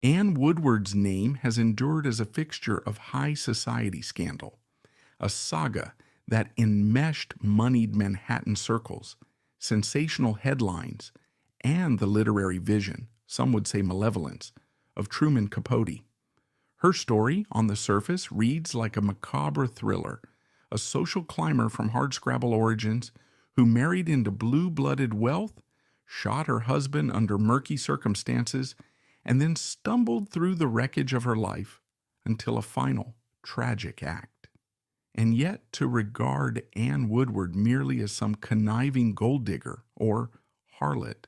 Anne Woodward's name has endured as a fixture of high society scandal, a saga that enmeshed moneyed Manhattan circles, sensational headlines, and the literary vision, some would say malevolence, of Truman Capote. Her story, on the surface, reads like a macabre thriller, a social climber from hardscrabble origins who married into blue-blooded wealth, shot her husband under murky circumstances, and then stumbled through the wreckage of her life until a final, tragic act. And yet to regard Anne Woodward merely as some conniving gold digger, or harlot,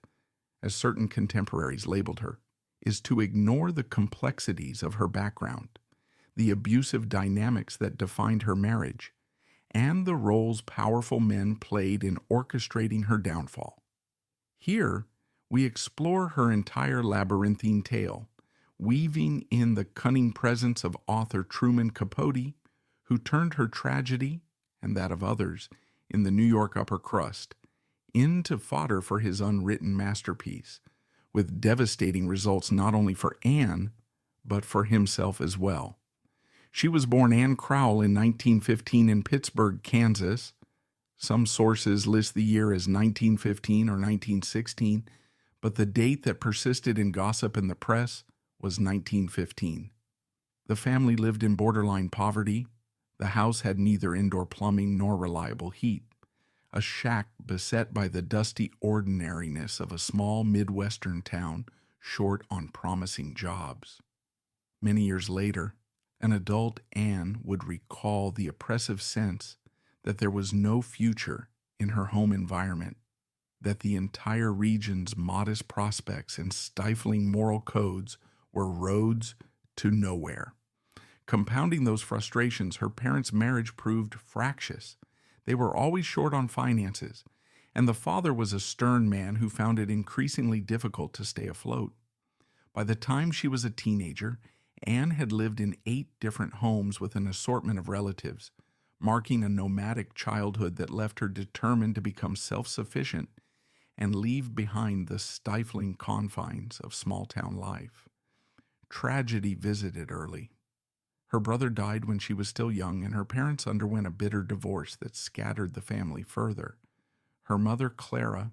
as certain contemporaries labeled her, is to ignore the complexities of her background, the abusive dynamics that defined her marriage, and the roles powerful men played in orchestrating her downfall. Here, we explore her entire labyrinthine tale, weaving in the cunning presence of author Truman Capote, who turned her tragedy, and that of others, in the New York upper crust, into fodder for his unwritten masterpiece, with devastating results not only for Anne, but for himself as well. She was born Anne Crowell in 1915 in Pittsburgh, Kansas. Some sources list the year as 1915 or 1916, but the date that persisted in gossip and the press was 1915. The family lived in borderline poverty. The house had neither indoor plumbing nor reliable heat, a shack beset by the dusty ordinariness of a small Midwestern town short on promising jobs. Many years later, an adult Anne would recall the oppressive sense that there was no future in her home environment, that the entire region's modest prospects and stifling moral codes were roads to nowhere. Compounding those frustrations, her parents' marriage proved fractious. They were always short on finances, and the father was a stern man who found it increasingly difficult to stay afloat. By the time she was a teenager, Anne had lived in 8 different homes with an assortment of relatives, marking a nomadic childhood that left her determined to become self-sufficient and leave behind the stifling confines of small-town life. Tragedy visited early. Her brother died when she was still young, and her parents underwent a bitter divorce that scattered the family further. Her mother, Clara,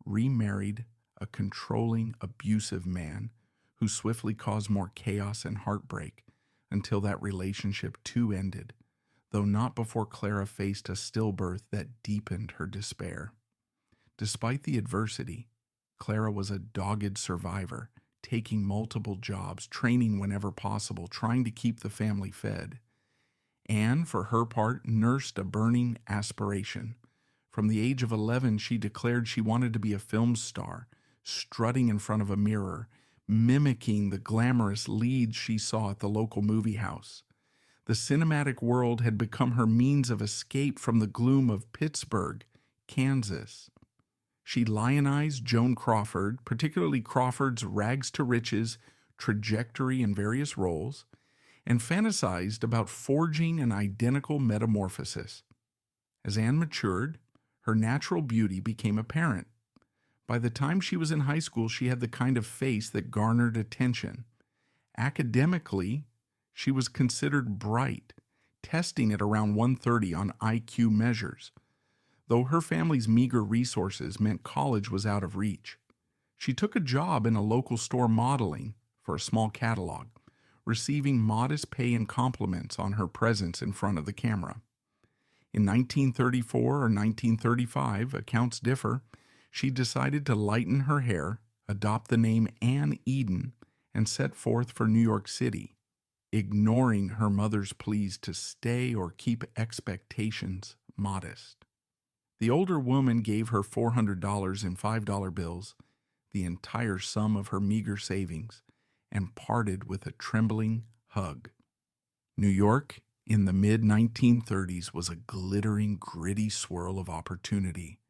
remarried a controlling, abusive man who swiftly caused more chaos and heartbreak until that relationship too ended, though not before Clara faced a stillbirth that deepened her despair. Despite the adversity, Clara was a dogged survivor, taking multiple jobs, training whenever possible, trying to keep the family fed. Anne, for her part, nursed a burning aspiration. From the age of 11, she declared she wanted to be a film star, strutting in front of a mirror, mimicking the glamorous leads she saw at the local movie house. The cinematic world had become her means of escape from the gloom of Pittsburgh, Kansas. She lionized Joan Crawford, particularly Crawford's rags to riches trajectory in various roles, and fantasized about forging an identical metamorphosis. As Anne matured, her natural beauty became apparent. By the time she was in high school, she had the kind of face that garnered attention. Academically, she was considered bright, testing at around 130 on IQ measures, though her family's meager resources meant college was out of reach. She took a job in a local store modeling for a small catalog, receiving modest pay and compliments on her presence in front of the camera. In 1934 or 1935, accounts differ, she decided to lighten her hair, adopt the name Anne Eden, and set forth for New York City, ignoring her mother's pleas to stay or keep expectations modest. The older woman gave her $400 in $5 bills, the entire sum of her meager savings, and parted with a trembling hug. New York in the mid-1930s was a glittering, gritty swirl of opportunity.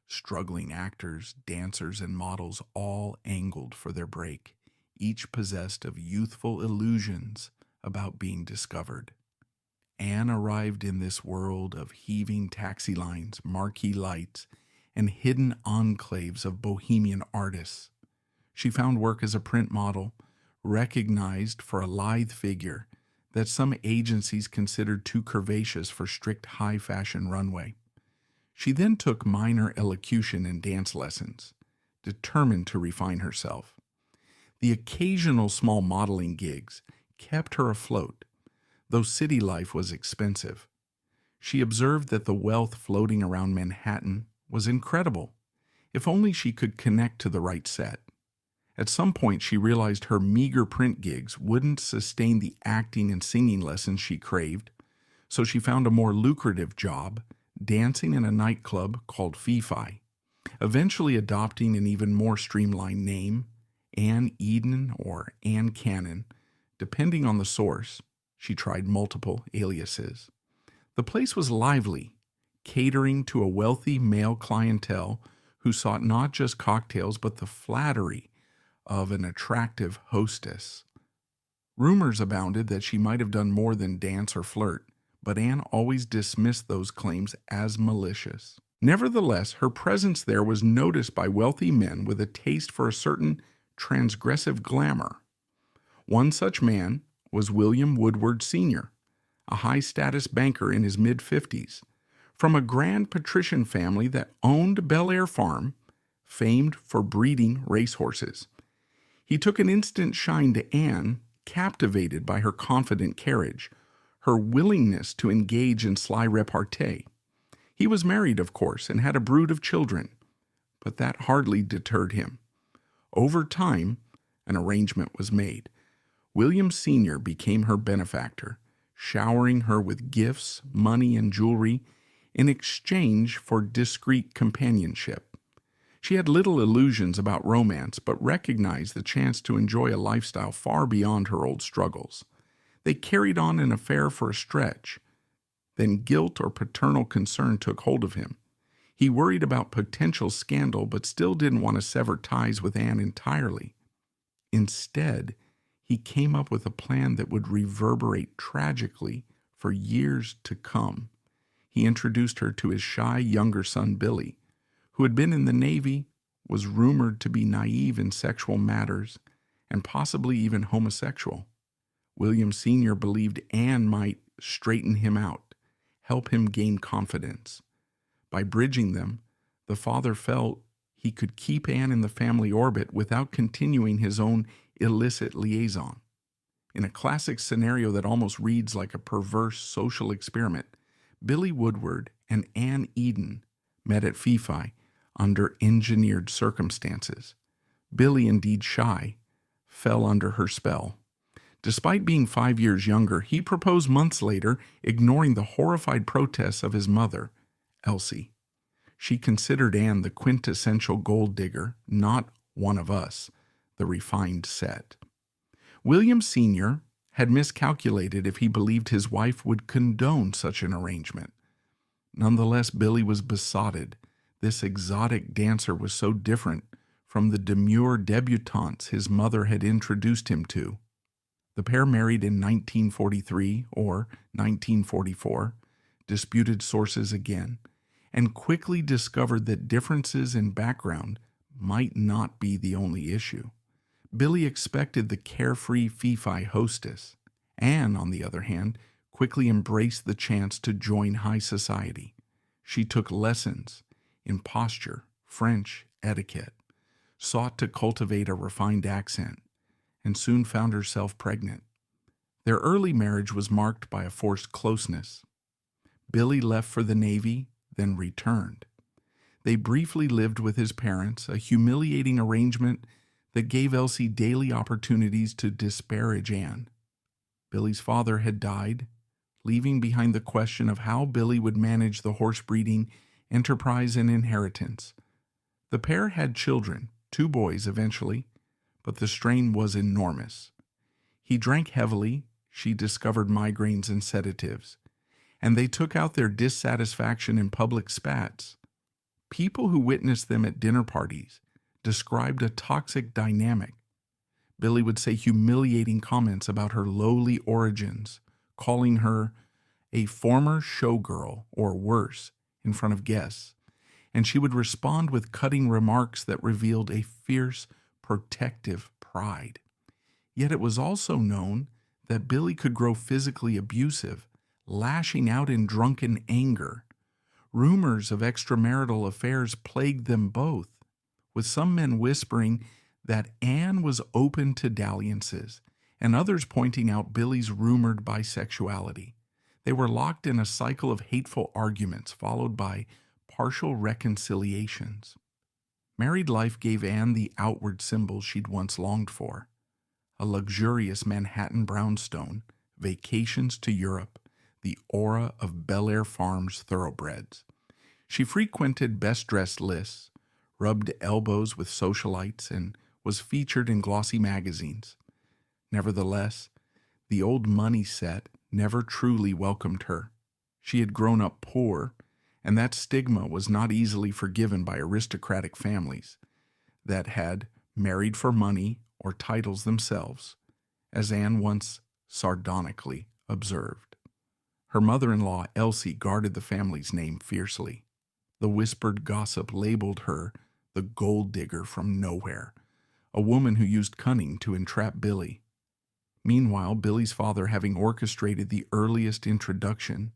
Struggling actors, dancers, and models all angled for their break, each possessed of youthful illusions about being discovered. Anne arrived in this world of heaving taxi lines, marquee lights, and hidden enclaves of bohemian artists. She found work as a print model, recognized for a lithe figure that some agencies considered too curvaceous for strict high-fashion runway. She then took minor elocution and dance lessons, determined to refine herself. The occasional small modeling gigs kept her afloat, though city life was expensive. She observed that the wealth floating around Manhattan was incredible, if only she could connect to the right set. At some point, she realized her meager print gigs wouldn't sustain the acting and singing lessons she craved, so she found a more lucrative job dancing in a nightclub called Fee-Fi, eventually adopting an even more streamlined name, Anne Eden or Anne Cannon. Depending on the source, she tried multiple aliases. The place was lively, catering to a wealthy male clientele who sought not just cocktails but the flattery of an attractive hostess. Rumors abounded that she might have done more than dance or flirt, but Anne always dismissed those claims as malicious. Nevertheless, her presence there was noticed by wealthy men with a taste for a certain transgressive glamour. One such man was William Woodward Sr., a high-status banker in his mid-50s, from a grand patrician family that owned Bel Air Farm, famed for breeding racehorses. He took an instant shine to Anne, captivated by her confident carriage, her willingness to engage in sly repartee. He was married, of course, and had a brood of children, but that hardly deterred him. Over time, an arrangement was made. William Sr. became her benefactor, showering her with gifts, money, and jewelry in exchange for discreet companionship. She had little illusions about romance, but recognized the chance to enjoy a lifestyle far beyond her old struggles. They carried on an affair for a stretch. Then guilt or paternal concern took hold of him. He worried about potential scandal, but still didn't want to sever ties with Anne entirely. Instead, he came up with a plan that would reverberate tragically for years to come. He introduced her to his shy younger son, Billy, who had been in the Navy, was rumored to be naive in sexual matters, and possibly even homosexual. William Sr. believed Anne might straighten him out, help him gain confidence. By bridging them, the father felt he could keep Anne in the family orbit without continuing his own illicit liaison. In a classic scenario that almost reads like a perverse social experiment, Billy Woodward and Anne Eden met at Fee-Fi under engineered circumstances. Billy, indeed shy, fell under her spell. Despite being 5 years younger, he proposed months later, ignoring the horrified protests of his mother, Elsie. She considered Anne the quintessential gold digger, not one of us, the refined set. William Sr. had miscalculated if he believed his wife would condone such an arrangement. Nonetheless, Billy was besotted. This exotic dancer was so different from the demure debutantes his mother had introduced him to. The pair married in 1943 or 1944, disputed sources again, and quickly discovered that differences in background might not be the only issue. Billy expected the carefree Fee-Fi hostess. Anne, on the other hand, quickly embraced the chance to join high society. She took lessons in posture, French etiquette, sought to cultivate a refined accent, and soon found herself pregnant. Their early marriage was marked by a forced closeness. Billy left for the Navy, then returned. They briefly lived with his parents, a humiliating arrangement that gave Elsie daily opportunities to disparage Anne. Billy's father had died, leaving behind the question of how Billy would manage the horse breeding enterprise and inheritance. The pair had children, 2 boys eventually, but the strain was enormous. He drank heavily, she discovered migraines and sedatives, and they took out their dissatisfaction in public spats. People who witnessed them at dinner parties described a toxic dynamic. Billy would say humiliating comments about her lowly origins, calling her a former showgirl or worse in front of guests, and she would respond with cutting remarks that revealed a fierce, protective pride. Yet it was also known that Billy could grow physically abusive, lashing out in drunken anger. Rumors of extramarital affairs plagued them both, with some men whispering that Anne was open to dalliances, and others pointing out Billy's rumored bisexuality. They were locked in a cycle of hateful arguments, followed by partial reconciliations. Married life gave Anne the outward symbols she'd once longed for: a luxurious Manhattan brownstone, vacations to Europe, the aura of Bel Air Farms thoroughbreds. She frequented best-dressed lists, rubbed elbows with socialites, and was featured in glossy magazines. Nevertheless, the old money set never truly welcomed her. She had grown up poor, and that stigma was not easily forgiven by aristocratic families that had married for money or titles themselves, as Anne once sardonically observed. Her mother-in-law, Elsie, guarded the family's name fiercely. The whispered gossip labeled her the gold digger from nowhere, a woman who used cunning to entrap Billy. Meanwhile, Billy's father, having orchestrated the earliest introduction,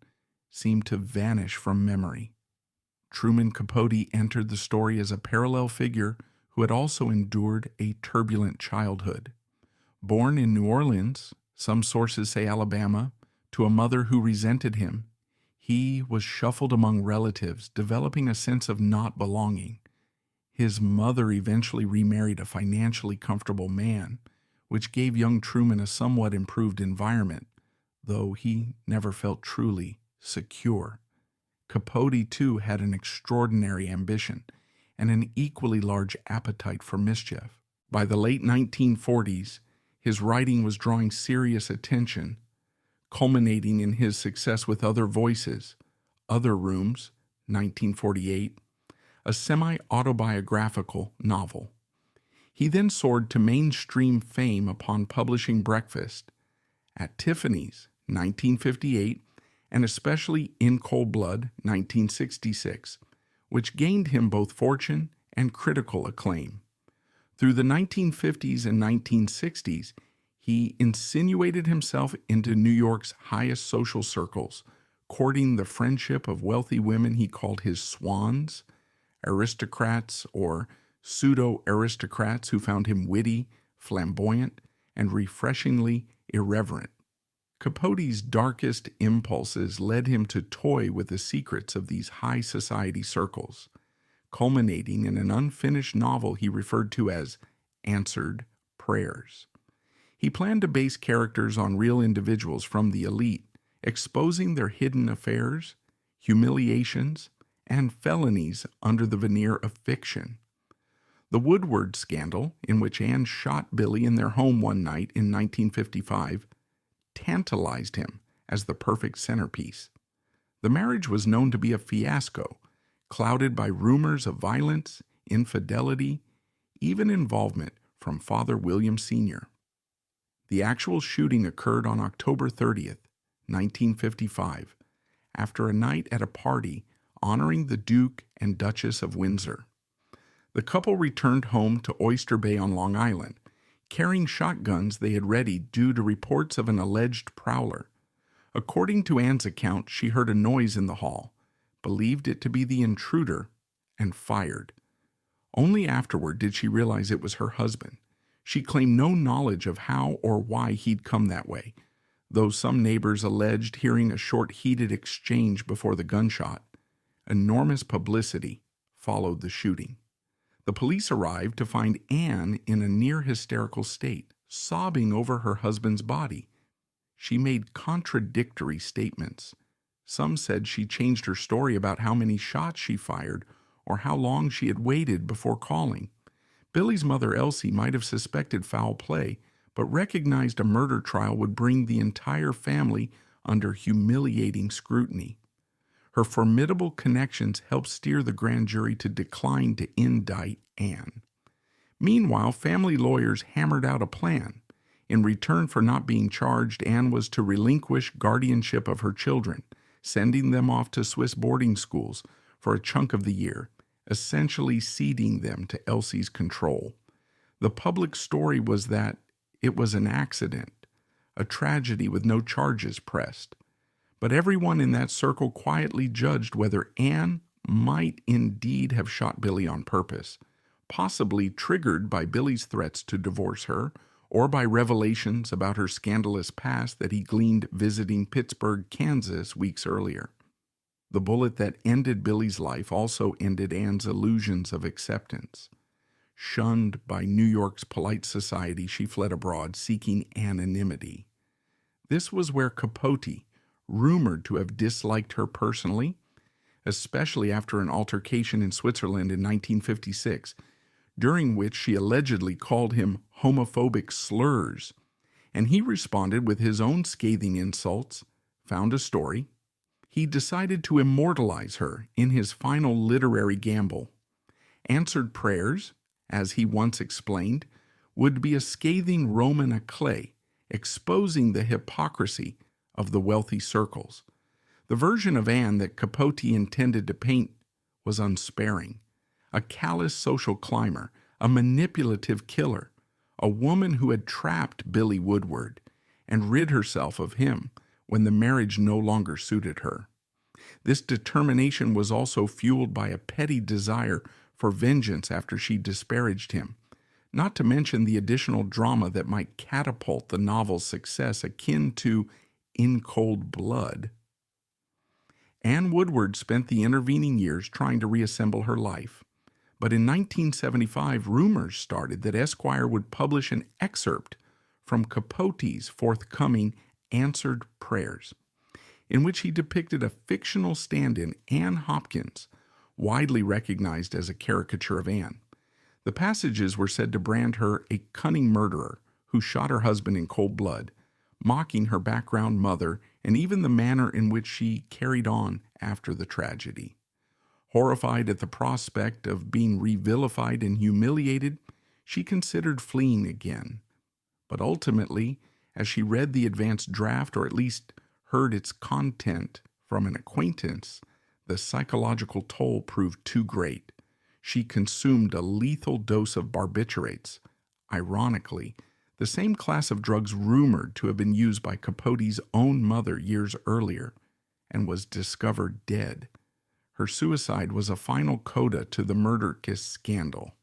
seemed to vanish from memory. Truman Capote entered the story as a parallel figure who had also endured a turbulent childhood. Born in New Orleans, some sources say Alabama, to a mother who resented him, he was shuffled among relatives, developing a sense of not belonging. His mother eventually remarried a financially comfortable man, which gave young Truman a somewhat improved environment, though he never felt truly secure. Capote, too, had an extraordinary ambition and an equally large appetite for mischief. By the late 1940s, his writing was drawing serious attention, culminating in his success with Other Voices, Other Rooms, 1948, a semi-autobiographical novel. He then soared to mainstream fame upon publishing Breakfast, At Tiffany's, 1958, and especially In Cold Blood, 1966, which gained him both fortune and critical acclaim. Through the 1950s and 1960s, he insinuated himself into New York's highest social circles, courting the friendship of wealthy women he called his swans, aristocrats or pseudo-aristocrats who found him witty, flamboyant, and refreshingly irreverent. Capote's darkest impulses led him to toy with the secrets of these high society circles, culminating in an unfinished novel he referred to as Answered Prayers. He planned to base characters on real individuals from the elite, exposing their hidden affairs, humiliations, and felonies under the veneer of fiction. The Woodward scandal, in which Anne shot Billy in their home one night in 1955, tantalized him as the perfect centerpiece. The marriage was known to be a fiasco, clouded by rumors of violence, infidelity, even involvement from Father William Sr. The actual shooting occurred on October 30th, 1955, after a night at a party honoring the Duke and Duchess of Windsor. The couple returned home to Oyster Bay on Long Island, carrying shotguns they had readied due to reports of an alleged prowler. According to Anne's account, she heard a noise in the hall, believed it to be the intruder, and fired. Only afterward did she realize it was her husband. She claimed no knowledge of how or why he'd come that way, though some neighbors alleged hearing a short heated exchange before the gunshot. Enormous publicity followed the shooting. The police arrived to find Anne in a near-hysterical state, sobbing over her husband's body. She made contradictory statements. Some said she changed her story about how many shots she fired or how long she had waited before calling. Billy's mother, Elsie, might have suspected foul play, but recognized a murder trial would bring the entire family under humiliating scrutiny. Her formidable connections helped steer the grand jury to decline to indict Anne. Meanwhile, family lawyers hammered out a plan. In return for not being charged, Anne was to relinquish guardianship of her children, sending them off to Swiss boarding schools for a chunk of the year, essentially ceding them to Elsie's control. The public story was that It was an accident, a tragedy with no charges pressed. But everyone in that circle quietly judged whether Anne might indeed have shot Billy on purpose, possibly triggered by Billy's threats to divorce her, or by revelations about her scandalous past that he gleaned visiting Pittsburgh, Kansas weeks earlier. The bullet that ended Billy's life also ended Anne's illusions of acceptance. Shunned by New York's polite society, she fled abroad, seeking anonymity. This was where Capote, rumored to have disliked her personally, especially after an altercation in Switzerland in 1956, during which she allegedly called him homophobic slurs, and he responded with his own scathing insults, found a story. He decided to immortalize her in his final literary gamble. Answered Prayers, as he once explained, would be a scathing Roman à clay, exposing the hypocrisy of the wealthy circles. The version of Anne that Capote intended to paint was unsparing. A callous social climber, a manipulative killer, a woman who had trapped Billy Woodward and rid herself of him when the marriage no longer suited her. This determination was also fueled by a petty desire for vengeance after she disparaged him, not to mention the additional drama that might catapult the novel's success akin to In Cold Blood. Anne Woodward spent the intervening years trying to reassemble her life, but in 1975 rumors started that Esquire would publish an excerpt from Capote's forthcoming Answered Prayers, in which he depicted a fictional stand-in, Anne Hopkins, widely recognized as a caricature of Anne. The passages were said to brand her a cunning murderer who shot her husband in cold blood, mocking her background mother and even the manner in which she carried on after the tragedy. Horrified at the prospect of being revilified and humiliated, she considered fleeing again. But ultimately, as she read the advanced draft, or at least heard its content from an acquaintance, the psychological toll proved too great. She consumed a lethal dose of barbiturates, ironically, the same class of drugs rumored to have been used by Capote's own mother years earlier, and was discovered dead. Her suicide was a final coda to the murder kiss scandal.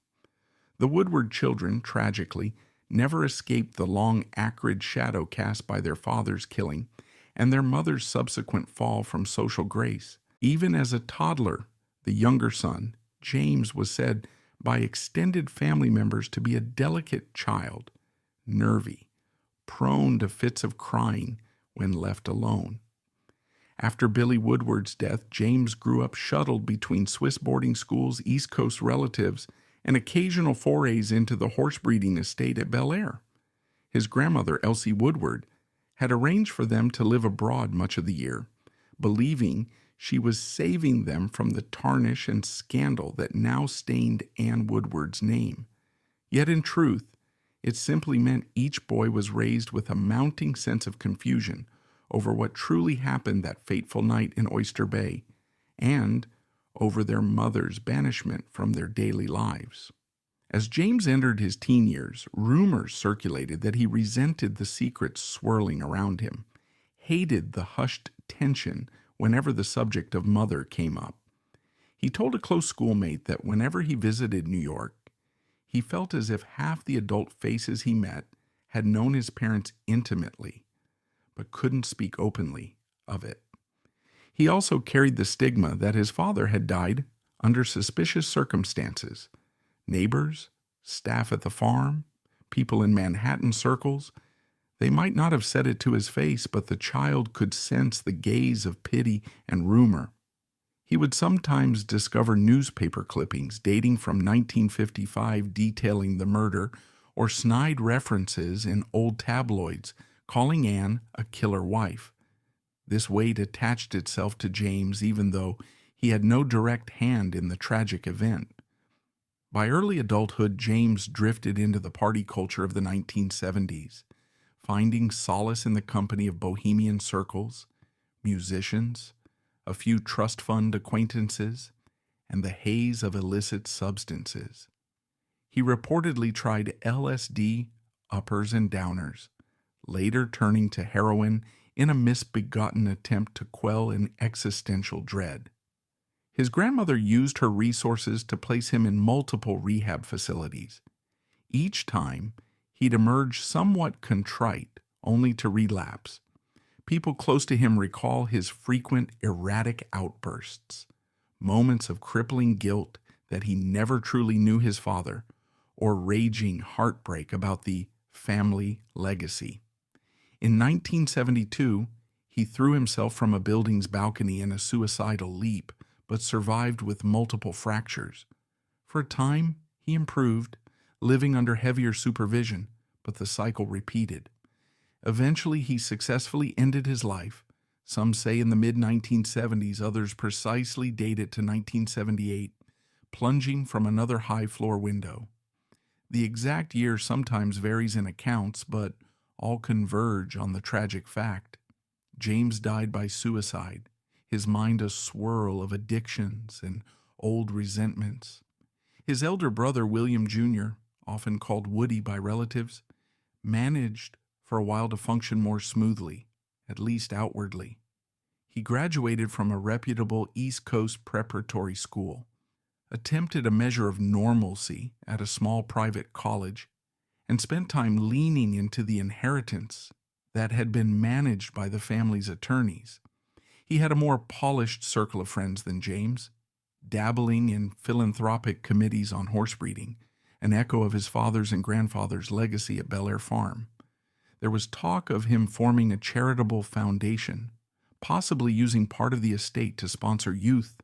The Woodward children, tragically, never escaped the long, acrid shadow cast by their father's killing and their mother's subsequent fall from social grace. Even as a toddler, the younger son, James, was said by extended family members to be a delicate child, nervy, prone to fits of crying when left alone. After Billy Woodward's death, James grew up shuttled between Swiss boarding schools, East Coast relatives, and occasional forays into the horse breeding estate at Bel Air. His grandmother, Elsie Woodward, had arranged for them to live abroad much of the year, believing she was saving them from the tarnish and scandal that now stained Anne Woodward's name. Yet in truth, it simply meant each boy was raised with a mounting sense of confusion over what truly happened that fateful night in Oyster Bay, and over their mother's banishment from their daily lives. As James entered his teen years, rumors circulated that he resented the secrets swirling around him, hated the hushed tension whenever the subject of mother came up. He told a close schoolmate that whenever he visited New York, he felt as if half the adult faces he met had known his parents intimately, but couldn't speak openly of it. He also carried the stigma that his father had died under suspicious circumstances. Neighbors, staff at the farm, people in Manhattan circles, they might not have said it to his face, but the child could sense the gaze of pity and rumor. He would sometimes discover newspaper clippings dating from 1955 detailing the murder, or snide references in old tabloids calling Anne a killer wife. This weight attached itself to James even though he had no direct hand in the tragic event. By early adulthood, James drifted into the party culture of the 1970s, finding solace in the company of bohemian circles, musicians, a few trust fund acquaintances, and the haze of illicit substances. He reportedly tried LSD, uppers and downers, later turning to heroin in a misbegotten attempt to quell an existential dread. His grandmother used her resources to place him in multiple rehab facilities. Each time, he'd emerge somewhat contrite, only to relapse. People close to him recall his frequent erratic outbursts, moments of crippling guilt that he never truly knew his father, or raging heartbreak about the family legacy. In 1972, he threw himself from a building's balcony in a suicidal leap, but survived with multiple fractures. For a time, he improved, living under heavier supervision, but the cycle repeated. Eventually, he successfully ended his life. Some say in the mid-1970s, others precisely date it to 1978, plunging from another high-floor window. The exact year sometimes varies in accounts, but all converge on the tragic fact. James died by suicide, his mind a swirl of addictions and old resentments. His elder brother, William Jr., often called Woody by relatives, managed for a while to function more smoothly, at least outwardly. He graduated from a reputable East Coast preparatory school, attempted a measure of normalcy at a small private college, and spent time leaning into the inheritance that had been managed by the family's attorneys. He had a more polished circle of friends than James, dabbling in philanthropic committees on horse breeding, an echo of his father's and grandfather's legacy at Bel Air Farm. There was talk of him forming a charitable foundation, possibly using part of the estate to sponsor youth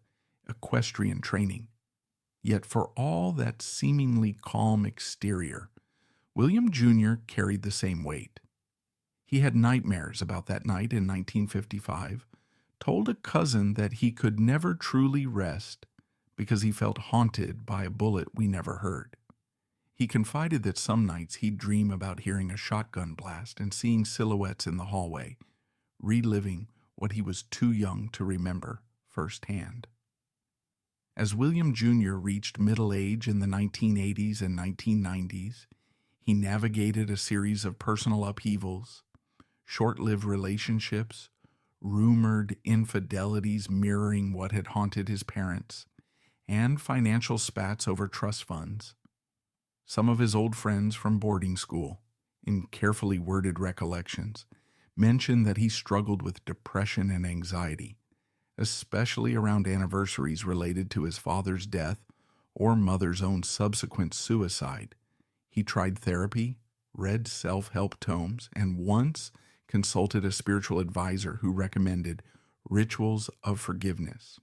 equestrian training. Yet for all that seemingly calm exterior, William Jr. carried the same weight. He had nightmares about that night in 1955, told a cousin that he could never truly rest because he felt haunted by a bullet we never heard. He confided that some nights he'd dream about hearing a shotgun blast and seeing silhouettes in the hallway, reliving what he was too young to remember firsthand. As William Jr. reached middle age in the 1980s and 1990s, he navigated a series of personal upheavals, short-lived relationships, rumored infidelities mirroring what had haunted his parents, and financial spats over trust funds. Some of his old friends from boarding school, in carefully worded recollections, mentioned that he struggled with depression and anxiety, especially around anniversaries related to his father's death or mother's own subsequent suicide. He tried therapy, read self-help tomes, and once consulted a spiritual advisor who recommended rituals of forgiveness.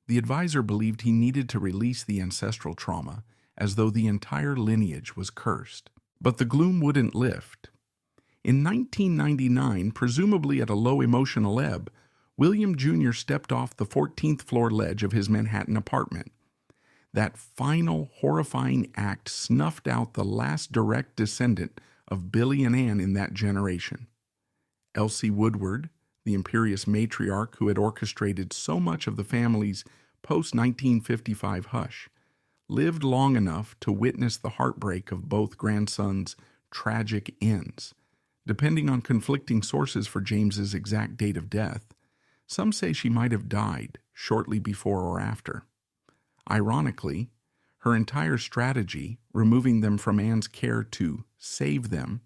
The advisor believed he needed to release the ancestral trauma as though the entire lineage was cursed. But the gloom wouldn't lift. In 1999, presumably at a low emotional ebb, William Jr. stepped off the 14th floor ledge of his Manhattan apartment. That final horrifying act snuffed out the last direct descendant of Billy and Anne in that generation. Elsie Woodward, the imperious matriarch who had orchestrated so much of the family's post-1955 hush, lived long enough to witness the heartbreak of both grandsons' tragic ends. Depending on conflicting sources for James's exact date of death, some say she might have died shortly before or after. Ironically, her entire strategy, removing them from Anne's care to save them,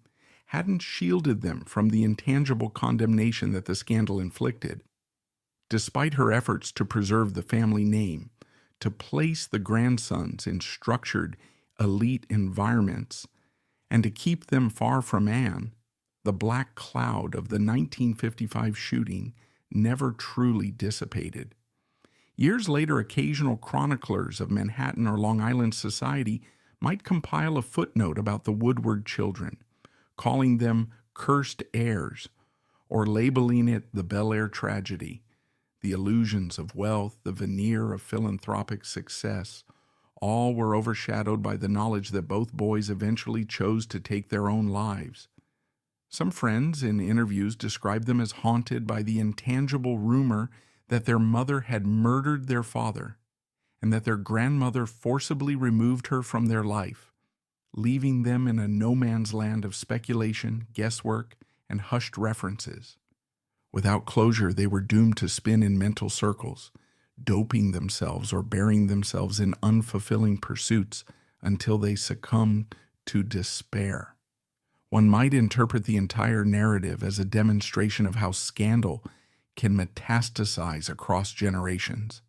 hadn't shielded them from the intangible condemnation that the scandal inflicted. Despite her efforts to preserve the family name, to place the grandsons in structured, elite environments, and to keep them far from Anne, the black cloud of the 1955 shooting never truly dissipated. Years later, occasional chroniclers of Manhattan or Long Island society might compile a footnote about the Woodward children, calling them cursed heirs, or labeling it the Bel Air tragedy. The illusions of wealth, the veneer of philanthropic success, all were overshadowed by the knowledge that both boys eventually chose to take their own lives. Some friends in interviews described them as haunted by the intangible rumor that their mother had murdered their father and that their grandmother forcibly removed her from their life, leaving them in a no-man's land of speculation, guesswork, and hushed references. Without closure, they were doomed to spin in mental circles, doping themselves or burying themselves in unfulfilling pursuits until they succumbed to despair. One might interpret the entire narrative as a demonstration of how scandal can metastasize across generations.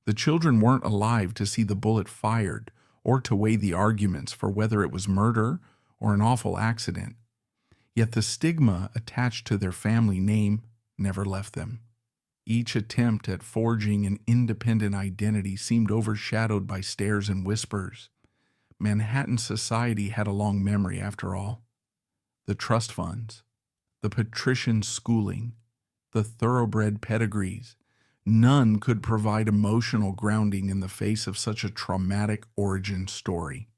The children weren't alive to see the bullet fired or to weigh the arguments for whether it was murder or an awful accident. Yet the stigma attached to their family name never left them. Each attempt at forging an independent identity seemed overshadowed by stares and whispers. Manhattan society had a long memory, after all. The trust funds, the patrician schooling, the thoroughbred pedigrees, none could provide emotional grounding in the face of such a traumatic origin story.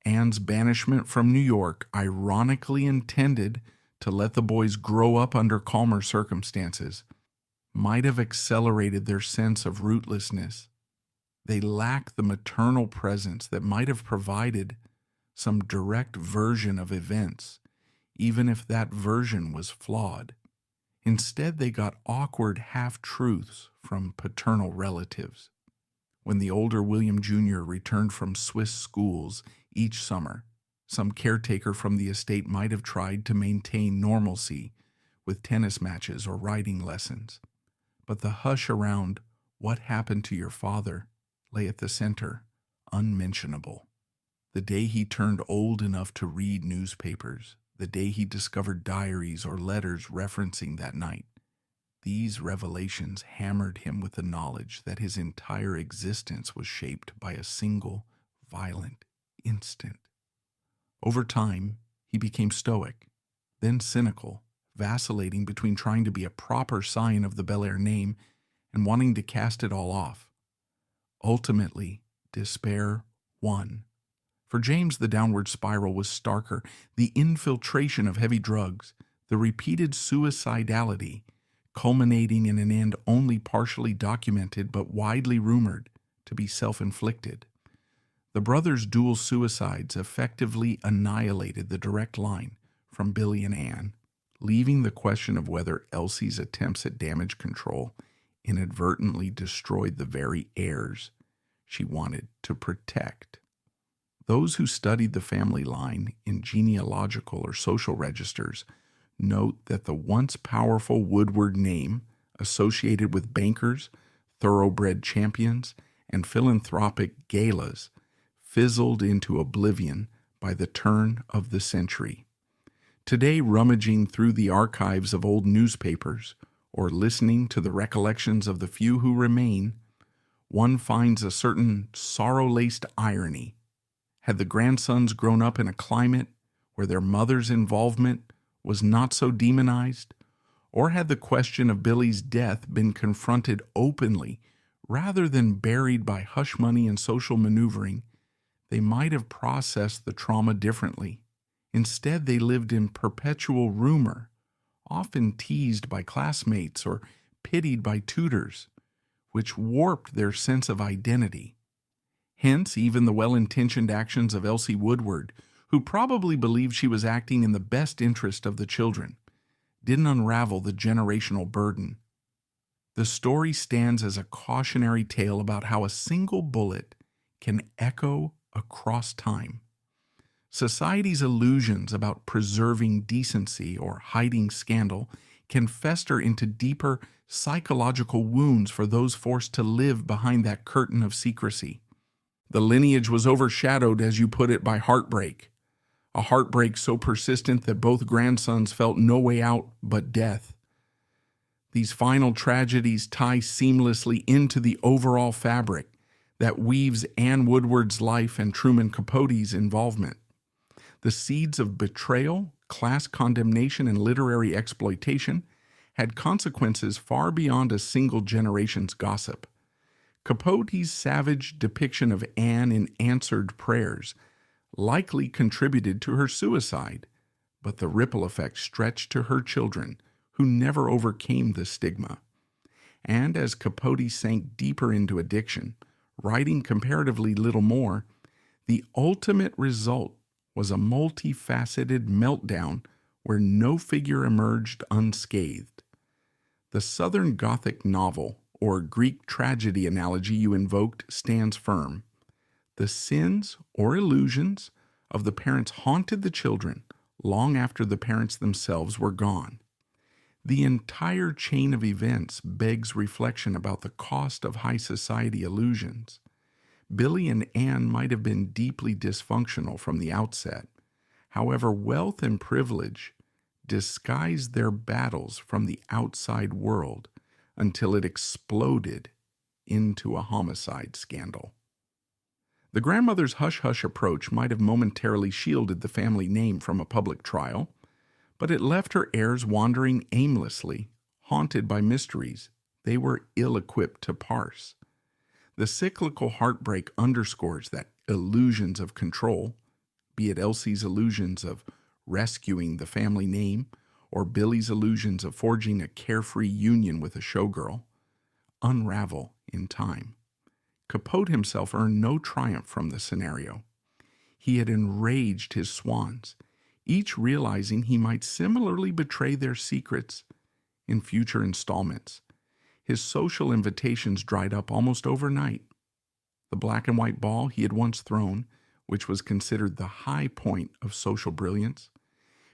Anne's banishment from New York, ironically intended to let the boys grow up under calmer circumstances, might have accelerated their sense of rootlessness. They lack the maternal presence that might have provided some direct version of events, even if that version was flawed. Instead, they got awkward half-truths from paternal relatives. When the older William Jr. returned from Swiss schools each summer, some caretaker from the estate might have tried to maintain normalcy with tennis matches or riding lessons. But the hush around "what happened to your father" lay at the center, unmentionable. The day he turned old enough to read newspapers, the day he discovered diaries or letters referencing that night, these revelations hammered him with the knowledge that his entire existence was shaped by a single, violent instant. Over time, he became stoic, then cynical, vacillating between trying to be a proper scion of the Bel Air name and wanting to cast it all off. Ultimately, despair won. For James, the downward spiral was starker. The infiltration of heavy drugs, the repeated suicidality, culminating in an end only partially documented but widely rumored to be self-inflicted. The brothers' dual suicides effectively annihilated the direct line from Billy and Anne, leaving the question of whether Elsie's attempts at damage control inadvertently destroyed the very heirs she wanted to protect. Those who studied the family line in genealogical or social registers note that the once powerful Woodward name, associated with bankers, thoroughbred champions, and philanthropic galas, fizzled into oblivion by the turn of the century. Today, rummaging through the archives of old newspapers or listening to the recollections of the few who remain, one finds a certain sorrow-laced irony. Had the grandsons grown up in a climate where their mother's involvement was not so demonized, or had the question of Billy's death been confronted openly rather than buried by hush money and social maneuvering, they might have processed the trauma differently. Instead, they lived in perpetual rumor, often teased by classmates or pitied by tutors, which warped their sense of identity. Hence, even the well-intentioned actions of Elsie Woodward, who probably believed she was acting in the best interest of the children, didn't unravel the generational burden. The story stands as a cautionary tale about how a single bullet can echo across time. Society's illusions about preserving decency or hiding scandal can fester into deeper psychological wounds for those forced to live behind that curtain of secrecy. The lineage was overshadowed, as you put it, by heartbreak. A heartbreak so persistent that both grandsons felt no way out but death. These final tragedies tie seamlessly into the overall fabric that weaves Anne Woodward's life and Truman Capote's involvement. The seeds of betrayal, class condemnation, and literary exploitation had consequences far beyond a single generation's gossip. Capote's savage depiction of Anne in Answered Prayers likely contributed to her suicide, but the ripple effect stretched to her children, who never overcame the stigma. And as Capote sank deeper into addiction, writing comparatively little more, the ultimate result was a multifaceted meltdown where no figure emerged unscathed. The Southern Gothic novel, or Greek tragedy analogy you invoked, stands firm. The sins or illusions of the parents haunted the children long after the parents themselves were gone. The entire chain of events begs reflection about the cost of high society illusions. Billy and Anne might have been deeply dysfunctional from the outset. However, wealth and privilege disguised their battles from the outside world until it exploded into a homicide scandal. The grandmother's hush-hush approach might have momentarily shielded the family name from a public trial, but it left her heirs wandering aimlessly, haunted by mysteries they were ill-equipped to parse. The cyclical heartbreak underscores that illusions of control, be it Elsie's illusions of rescuing the family name or Billy's illusions of forging a carefree union with a showgirl, unravel in time. Capote himself earned no triumph from the scenario. He had enraged his swans, each realizing he might similarly betray their secrets in future installments. His social invitations dried up almost overnight. The black and white ball he had once thrown, which was considered the high point of social brilliance,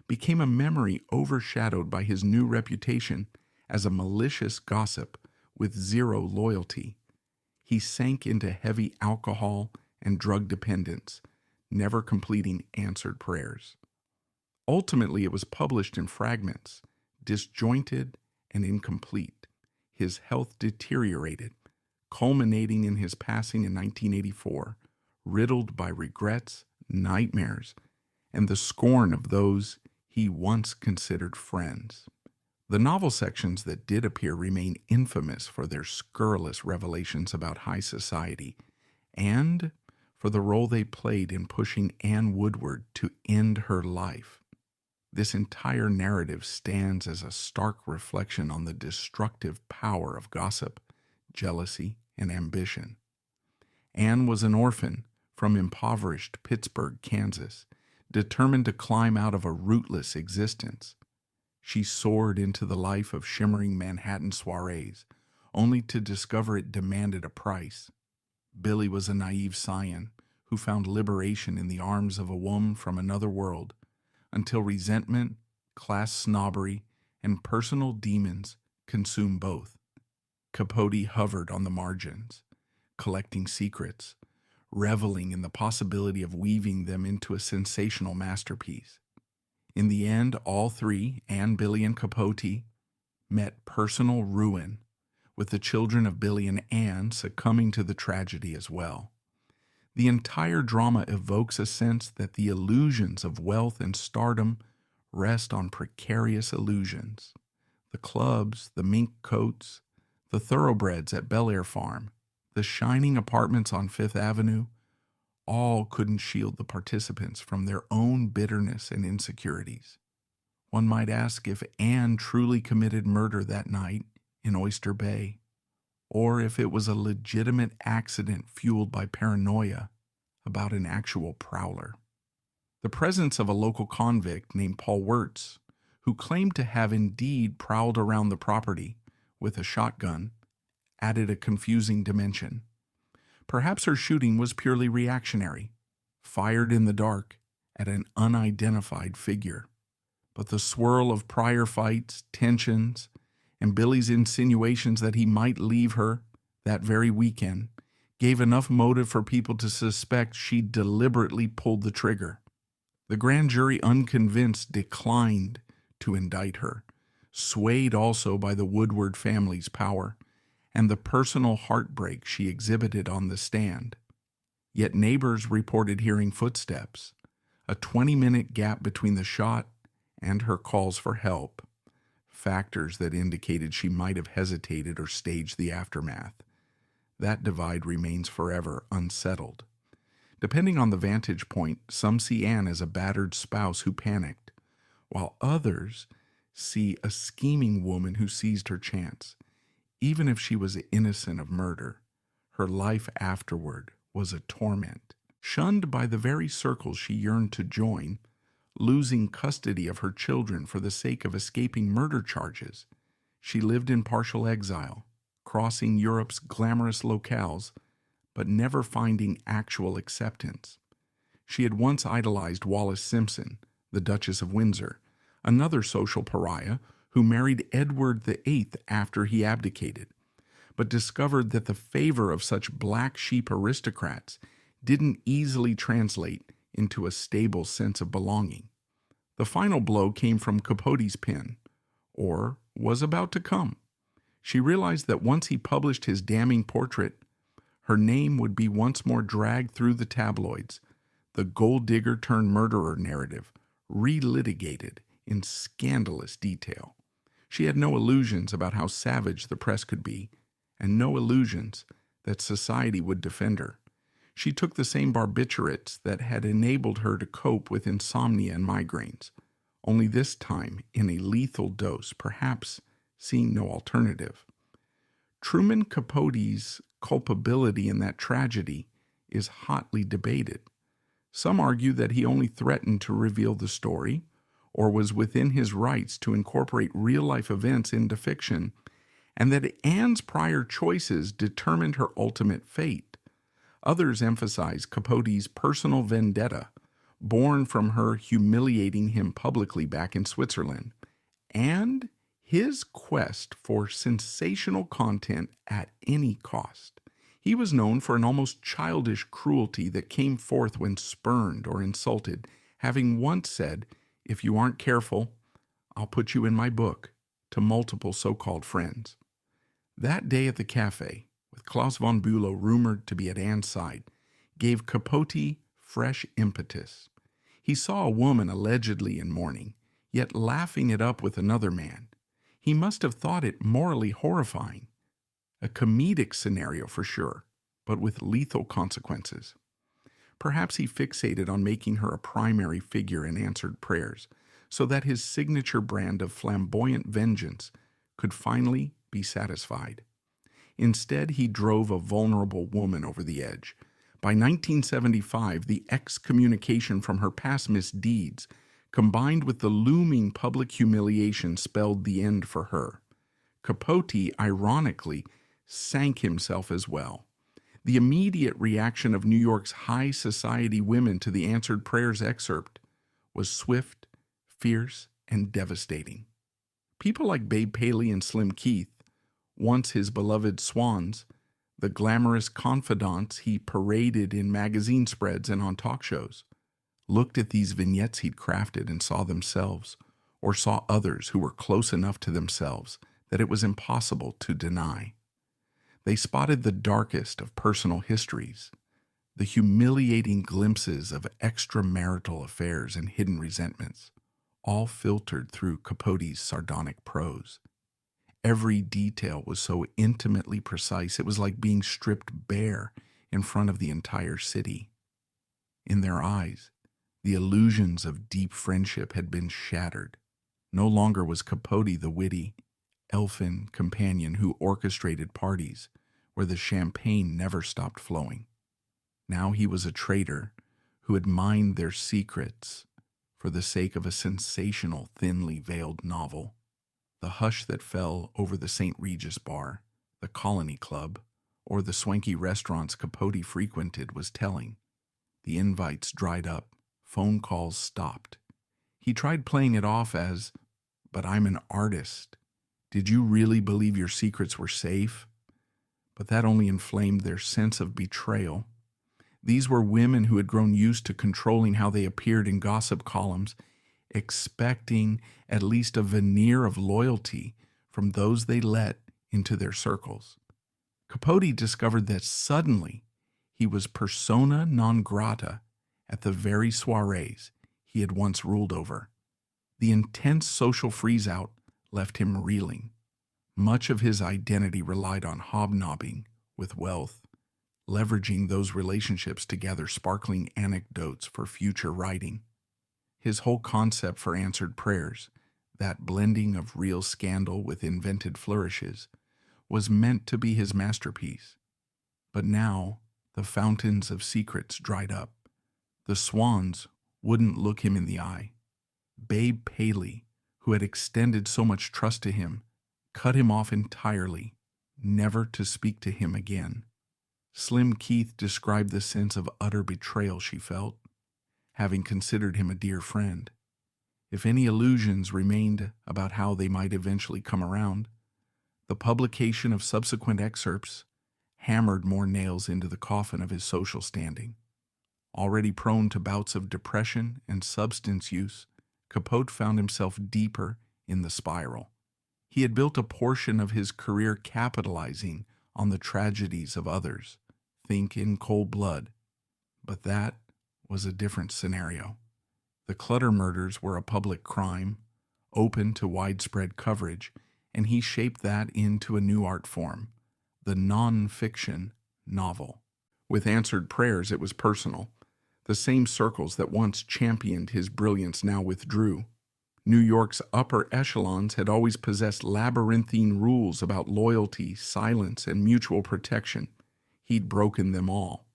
became a memory overshadowed by his new reputation as a malicious gossip with zero loyalty. He sank into heavy alcohol and drug dependence, never completing answered prayers. Ultimately, it was published in fragments, disjointed and incomplete. His health deteriorated, culminating in his passing in 1984, riddled by regrets, nightmares, and the scorn of those he once considered friends. The novel sections that did appear remain infamous for their scurrilous revelations about high society and for the role they played in pushing Anne Woodward to end her life. This entire narrative stands as a stark reflection on the destructive power of gossip, jealousy, and ambition. Anne was an orphan from impoverished Pittsburgh, Kansas, determined to climb out of a rootless existence. She soared into the life of shimmering Manhattan soirees, only to discover it demanded a price. Billy was a naive scion who found liberation in the arms of a woman from another world, until resentment, class snobbery, and personal demons consumed both. Capote hovered on the margins, collecting secrets, reveling in the possibility of weaving them into a sensational masterpiece. In the end, all three, Anne, Billy, and Capote, met personal ruin, with the children of Billy and Anne succumbing to the tragedy as well. The entire drama evokes a sense that the illusions of wealth and stardom rest on precarious illusions. The clubs, the mink coats, the thoroughbreds at Bel Air Farm, the shining apartments on Fifth Avenue, all couldn't shield the participants from their own bitterness and insecurities. One might ask if Anne truly committed murder that night in Oyster Bay, or if it was a legitimate accident fueled by paranoia about an actual prowler. The presence of a local convict named Paul Wirtz, who claimed to have indeed prowled around the property with a shotgun, added a confusing dimension. Perhaps her shooting was purely reactionary, fired in the dark at an unidentified figure. But the swirl of prior fights, tensions, and Billy's insinuations that he might leave her that very weekend gave enough motive for people to suspect she deliberately pulled the trigger. The grand jury, unconvinced, declined to indict her, swayed also by the Woodward family's power and the personal heartbreak she exhibited on the stand. Yet neighbors reported hearing footsteps, a 20-minute gap between the shot and her calls for help, factors that indicated she might have hesitated or staged the aftermath. That divide remains forever unsettled. Depending on the vantage point, some see Anne as a battered spouse who panicked, while others see a scheming woman who seized her chance. Even if she was innocent of murder, her life afterward was a torment. Shunned by the very circles she yearned to join, losing custody of her children for the sake of escaping murder charges, she lived in partial exile, crossing Europe's glamorous locales, but never finding actual acceptance. She had once idolized Wallis Simpson, the Duchess of Windsor, another social pariah who married Edward VIII after he abdicated, but discovered that the favor of such black sheep aristocrats didn't easily translate into a stable sense of belonging. The final blow came from Capote's pen, or was about to come. She realized that once he published his damning portrait, her name would be once more dragged through the tabloids, the gold digger turned murderer narrative, relitigated in scandalous detail. She had no illusions about how savage the press could be, and no illusions that society would defend her. She took the same barbiturates that had enabled her to cope with insomnia and migraines, only this time in a lethal dose, perhaps seeing no alternative. Truman Capote's culpability in that tragedy is hotly debated. Some argue that he only threatened to reveal the story, or was within his rights to incorporate real-life events into fiction, and that Anne's prior choices determined her ultimate fate. Others emphasize Capote's personal vendetta, born from her humiliating him publicly back in Switzerland, and his quest for sensational content at any cost. He was known for an almost childish cruelty that came forth when spurned or insulted, having once said, "If you aren't careful, I'll put you in my book," to multiple so-called friends. That day at the cafe, with Klaus von Bülow rumored to be at Anne's side, gave Capote fresh impetus. He saw a woman allegedly in mourning, yet laughing it up with another man. He must have thought it morally horrifying. A comedic scenario for sure, but with lethal consequences. Perhaps he fixated on making her a primary figure in answered prayers, so that his signature brand of flamboyant vengeance could finally be satisfied. Instead, he drove a vulnerable woman over the edge. By 1975, the excommunication from her past misdeeds, combined with the looming public humiliation, spelled the end for her. Capote, ironically, sank himself as well. The immediate reaction of New York's high society women to the answered prayers excerpt was swift, fierce, and devastating. People like Babe Paley and Slim Keith, once his beloved swans, the glamorous confidants he paraded in magazine spreads and on talk shows, looked at these vignettes he'd crafted and saw themselves, or saw others who were close enough to themselves that it was impossible to deny. They spotted the darkest of personal histories, the humiliating glimpses of extramarital affairs and hidden resentments, all filtered through Capote's sardonic prose. Every detail was so intimately precise, it was like being stripped bare in front of the entire city. In their eyes, the illusions of deep friendship had been shattered. No longer was Capote the witty, elfin companion who orchestrated parties where the champagne never stopped flowing. Now he was a traitor who had mined their secrets for the sake of a sensational, thinly veiled novel. The hush that fell over the St. Regis bar, the Colony Club, or the swanky restaurants Capote frequented was telling. The invites dried up, phone calls stopped. He tried playing it off as, "But I'm an artist. Did you really believe your secrets were safe?" But that only inflamed their sense of betrayal. These were women who had grown used to controlling how they appeared in gossip columns, expecting at least a veneer of loyalty from those they let into their circles. Capote discovered that suddenly he was persona non grata at the very soirees he had once ruled over. The intense social freeze-out left him reeling. Much of his identity relied on hobnobbing with wealth, leveraging those relationships to gather sparkling anecdotes for future writing. His whole concept for answered prayers, that blending of real scandal with invented flourishes, was meant to be his masterpiece. But now the fountains of secrets dried up. The Swans wouldn't look him in the eye. Babe Paley, who had extended so much trust to him, cut him off entirely, never to speak to him again. Slim Keith described the sense of utter betrayal she felt, having considered him a dear friend. If any illusions remained about how they might eventually come around, the publication of subsequent excerpts hammered more nails into the coffin of his social standing. Already prone to bouts of depression and substance use, Capote found himself deeper in the spiral. He had built a portion of his career capitalizing on the tragedies of others, think In Cold Blood. But that was a different scenario. The Clutter murders were a public crime, open to widespread coverage, and he shaped that into a new art form, the non-fiction novel. With Answered Prayers, it was personal. The same circles that once championed his brilliance now withdrew. New York's upper echelons had always possessed labyrinthine rules about loyalty, silence, and mutual protection. He'd broken them all.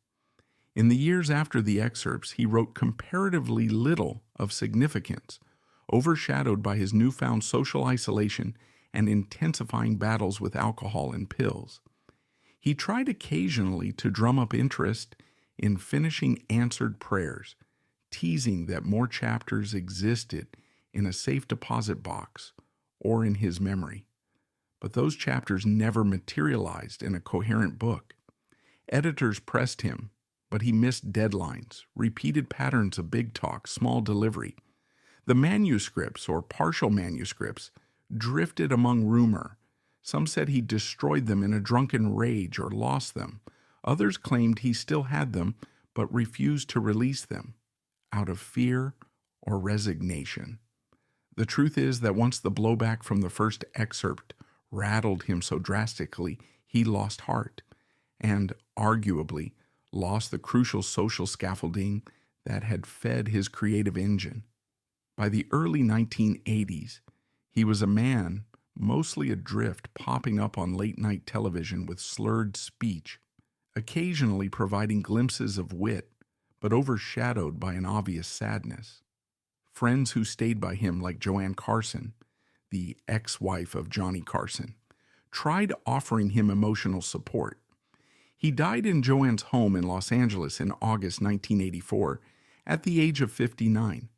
In the years after the excerpts, he wrote comparatively little of significance, overshadowed by his newfound social isolation and intensifying battles with alcohol and pills. He tried occasionally to drum up interest in finishing Answered Prayers, teasing that more chapters existed in a safe deposit box or in his memory. But those chapters never materialized in a coherent book. Editors pressed him, but he missed deadlines, repeated patterns of big talk, small delivery. The manuscripts, or partial manuscripts, drifted among rumor. Some said he destroyed them in a drunken rage or lost them. Others claimed he still had them, but refused to release them, out of fear or resignation. The truth is that once the blowback from the first excerpt rattled him so drastically, he lost heart, and, arguably, lost the crucial social scaffolding that had fed his creative engine. By the early 1980s, he was a man mostly adrift, popping up on late-night television with slurred speech, occasionally providing glimpses of wit, but overshadowed by an obvious sadness. Friends who stayed by him, like Joanne Carson, the ex-wife of Johnny Carson, tried offering him emotional support. He died in Joanne's home in Los Angeles in August 1984 at the age of 59,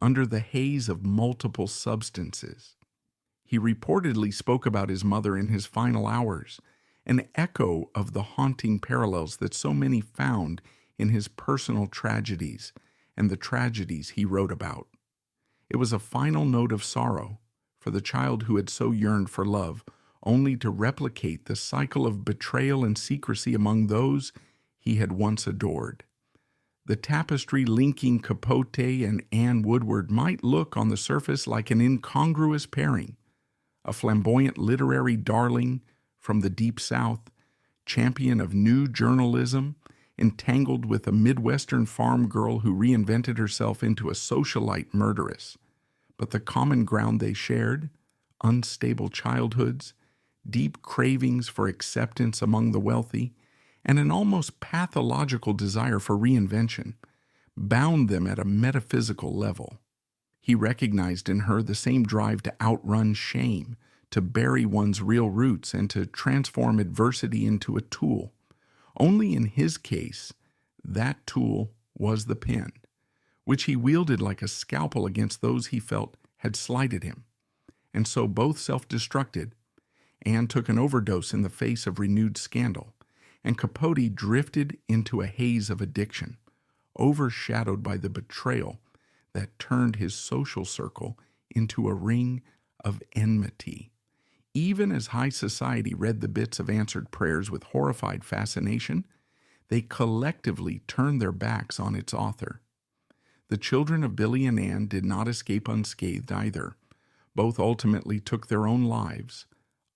under the haze of multiple substances. He reportedly spoke about his mother in his final hours, an echo of the haunting parallels that so many found in his personal tragedies and the tragedies he wrote about. It was a final note of sorrow for the child who had so yearned for love, only to replicate the cycle of betrayal and secrecy among those he had once adored. The tapestry linking Capote and Anne Woodward might look on the surface like an incongruous pairing, a flamboyant literary darling from the Deep South, champion of new journalism, entangled with a Midwestern farm girl who reinvented herself into a socialite murderess. But the common ground they shared, unstable childhoods, deep cravings for acceptance among the wealthy, and an almost pathological desire for reinvention, bound them at a metaphysical level. He recognized in her the same drive to outrun shame, to bury one's real roots, and to transform adversity into a tool. Only in his case, that tool was the pen, which he wielded like a scalpel against those he felt had slighted him. And so both self-destructed. Anne took an overdose in the face of renewed scandal, and Capote drifted into a haze of addiction, overshadowed by the betrayal that turned his social circle into a ring of enmity. Even as high society read the bits of Answered Prayers with horrified fascination, they collectively turned their backs on its author. The children of Billy and Anne did not escape unscathed either. Both ultimately took their own lives,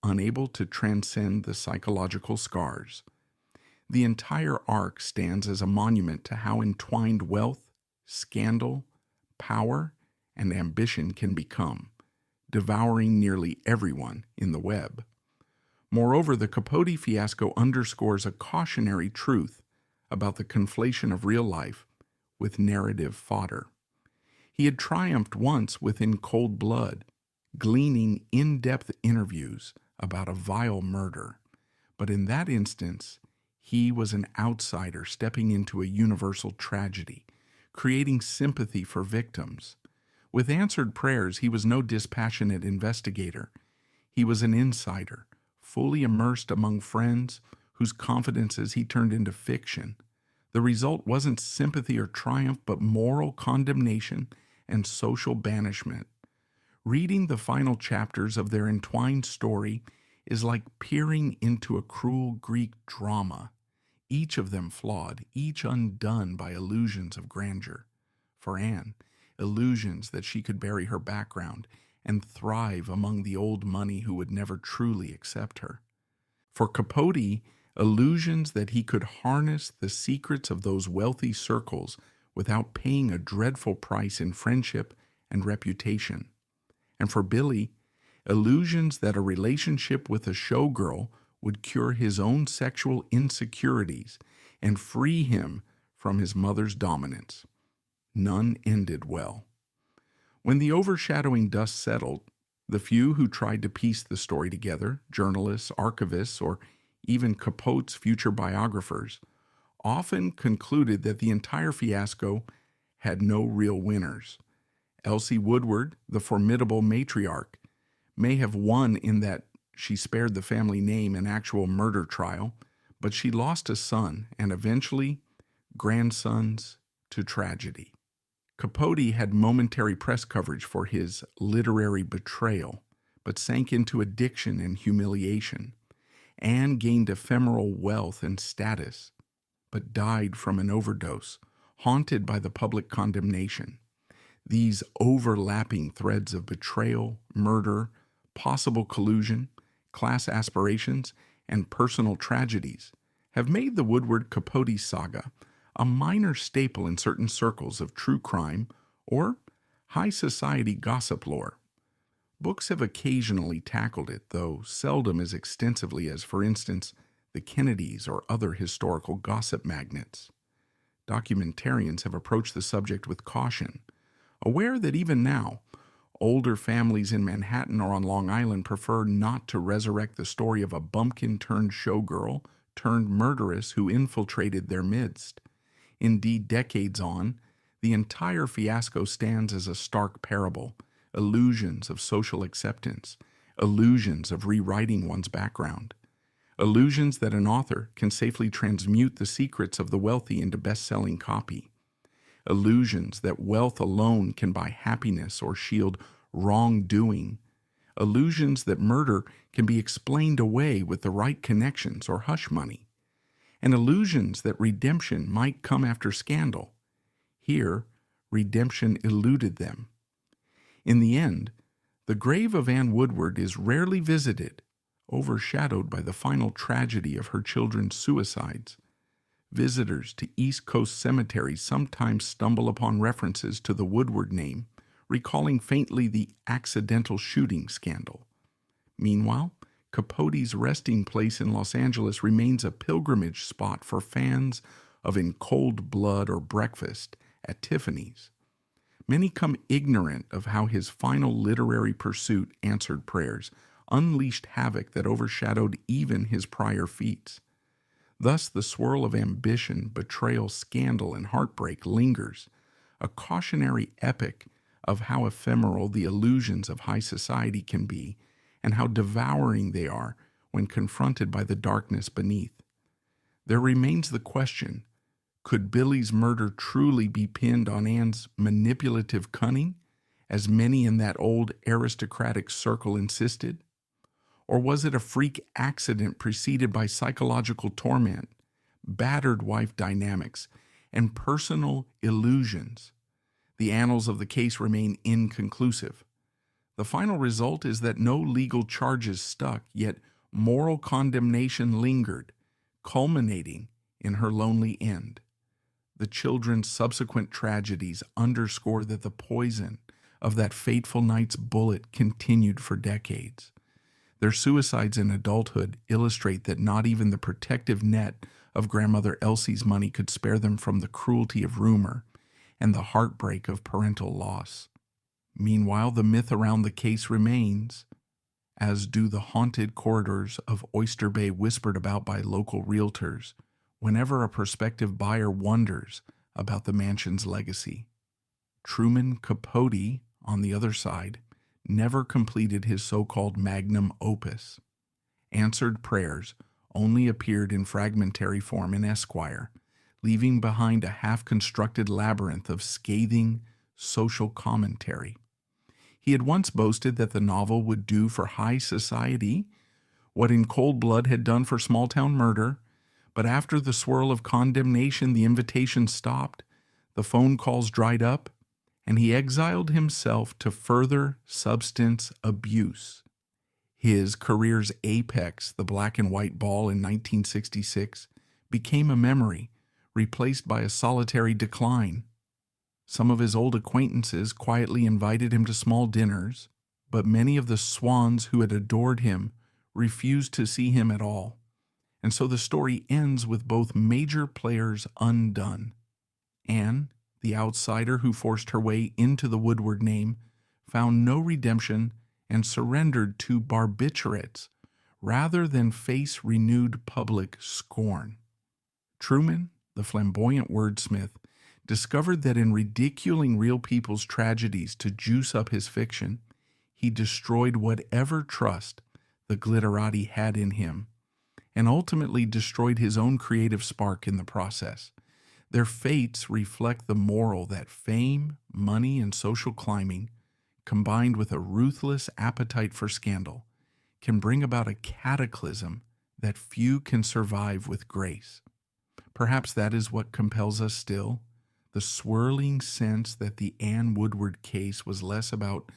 unable to transcend the psychological scars. The entire arc stands as a monument to how entwined wealth, scandal, power, and ambition can become, devouring nearly everyone in the web. Moreover, the Capote fiasco underscores a cautionary truth about the conflation of real life with narrative fodder. He had triumphed once within cold blood, gleaning in-depth interviews about a vile murder, but in that instance, he was an outsider stepping into a universal tragedy, creating sympathy for victims. With answered prayers, he was no dispassionate investigator. He was an insider, fully immersed among friends whose confidences he turned into fiction. The result wasn't sympathy or triumph, but moral condemnation and social banishment. Reading the final chapters of their entwined story is like peering into a cruel Greek drama, each of them flawed, each undone by illusions of grandeur. For Anne, illusions that she could bury her background and thrive among the old money who would never truly accept her. For Capote, illusions that he could harness the secrets of those wealthy circles without paying a dreadful price in friendship and reputation. And for Billy, illusions that a relationship with a showgirl would cure his own sexual insecurities and free him from his mother's dominance. None ended well. When the overshadowing dust settled, the few who tried to piece the story together, journalists, archivists, or even Capote's future biographers, often concluded that the entire fiasco had no real winners. Elsie Woodward, the formidable matriarch, may have won in that she spared the family name an actual murder trial, but she lost a son and eventually grandsons to tragedy. Capote had momentary press coverage for his literary betrayal, but sank into addiction and humiliation. Anne gained ephemeral wealth and status, but died from an overdose, haunted by the public condemnation. These overlapping threads of betrayal, murder, possible collusion, class aspirations, and personal tragedies have made the Woodward-Capote saga a minor staple in certain circles of true crime or high society gossip lore. Books have occasionally tackled it, though seldom as extensively as, for instance, the Kennedys or other historical gossip magnates. Documentarians have approached the subject with caution, aware that even now, older families in Manhattan or on Long Island prefer not to resurrect the story of a bumpkin-turned-showgirl turned murderess who infiltrated their midst. Indeed, decades on, the entire fiasco stands as a stark parable, illusions of social acceptance, illusions of rewriting one's background, illusions that an author can safely transmute the secrets of the wealthy into best-selling copy, illusions that wealth alone can buy happiness or shield wrongdoing, illusions that murder can be explained away with the right connections or hush money, and illusions that redemption might come after scandal. Here, redemption eluded them. In the end, the grave of Anne Woodward is rarely visited, overshadowed by the final tragedy of her children's suicides. Visitors to East Coast cemeteries sometimes stumble upon references to the Woodward name, recalling faintly the accidental shooting scandal. Meanwhile, Capote's resting place in Los Angeles remains a pilgrimage spot for fans of In Cold Blood or Breakfast at Tiffany's. Many come ignorant of how his final literary pursuit answered prayers, unleashed havoc that overshadowed even his prior feats. Thus the swirl of ambition, betrayal, scandal, and heartbreak lingers, a cautionary epic of how ephemeral the illusions of high society can be and how devouring they are when confronted by the darkness beneath. There remains the question, could Billy's murder truly be pinned on Anne's manipulative cunning, as many in that old aristocratic circle insisted? Or was it a freak accident preceded by psychological torment, battered wife dynamics, and personal illusions? The annals of the case remain inconclusive. The final result is that no legal charges stuck, yet moral condemnation lingered, culminating in her lonely end. The children's subsequent tragedies underscore that the poison of that fateful night's bullet continued for decades. Their suicides in adulthood illustrate that not even the protective net of grandmother Elsie's money could spare them from the cruelty of rumor, and the heartbreak of parental loss. Meanwhile, the myth around the case remains, as do the haunted corridors of Oyster Bay whispered about by local realtors whenever a prospective buyer wonders about the mansion's legacy. Truman Capote, on the other side, never completed his so-called magnum opus. Answered Prayers only appeared in fragmentary form in Esquire, leaving behind a half-constructed labyrinth of scathing social commentary. He had once boasted that the novel would do for high society what In Cold Blood had done for small-town murder, but after the swirl of condemnation, the invitation stopped, the phone calls dried up, and he exiled himself to further substance abuse. His career's apex, the black and white ball in 1966, became a memory, replaced by a solitary decline. Some of his old acquaintances quietly invited him to small dinners, but many of the swans who had adored him refused to see him at all. And so the story ends with both major players undone. Anne, the outsider who forced her way into the Woodward name, found no redemption and surrendered to barbiturates rather than face renewed public scorn. Truman, the flamboyant wordsmith, discovered that in ridiculing real people's tragedies to juice up his fiction, he destroyed whatever trust the glitterati had in him, and ultimately destroyed his own creative spark in the process. Their fates reflect the moral that fame, money, and social climbing, combined with a ruthless appetite for scandal, can bring about a cataclysm that few can survive with grace. Perhaps that is what compels us still, the swirling sense that the Anne Woodward case was less about